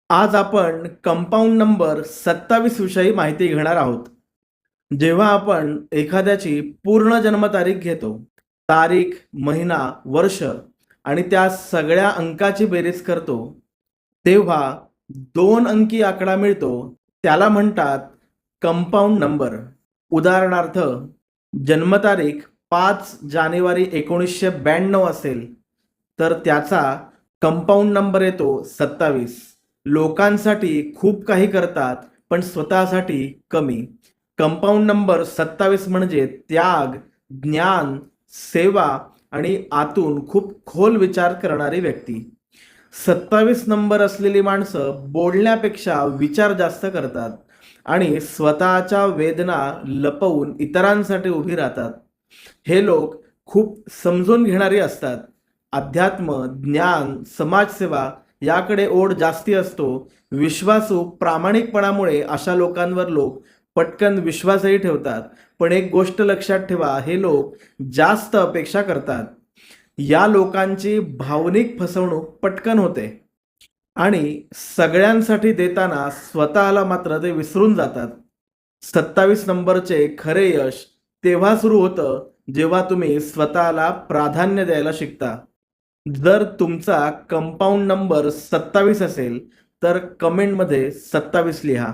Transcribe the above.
आज आपण compound number 27 विषयी माहिती घेणार आहोत. जेव्हा आपण एखाद्याची पूर्ण जन्मतारीख घेतो, तारीख, महिना, वर्ष आणि त्या सगळ्या अंकाची बेरीज करतो, तेव्हा 2 अंकी आकडा मिळतो. त्याला म्हणतात कंपाऊंड नंबर. उदाहरणार्थ, जन्मतारीख 5 जानेवारी 1992 असेल, तर त्याचा कंपाऊंड नंबर येतो 27. लोकांसाठी खूप काही करतात, पण स्वतःसाठी कमी. कंपाऊंड नंबर 27 म्हणजे त्याग, ज्ञान, सेवा आणि आतून खूप खोल विचार करणारी व्यक्ती. 27 नंबर असलेली माणसं बोलण्यापेक्षा विचार जास्त करतात आणि स्वतःच्या वेदना लपवून इतरांसाठी उभी राहतात. हे लोक खूप समजून घेणारी असतात. अध्यात्म, ज्ञान, समाजसेवा याकडे ओढ जास्ती असतो. विश्वासू प्रामाणिकपणामुळे अशा लोकांवर लोक पटकन विश्वासही ठेवतात. पण एक गोष्ट लक्षात ठेवा, हे लोक जास्त अपेक्षा करतात. या लोकांची भावनिक फसवणूक पटकन होते आणि सगळ्यांसाठी देताना स्वतःला मात्र ते विसरून जातात. 27 नंबरचे खरे यश तेव्हा सुरू होतं जेव्हा तुम्ही स्वतःला प्राधान्य द्यायला शिकता. जर तुमचा कंपाऊंड नंबर 27 असेल, तर कमेंटमध्ये 27 लिहा.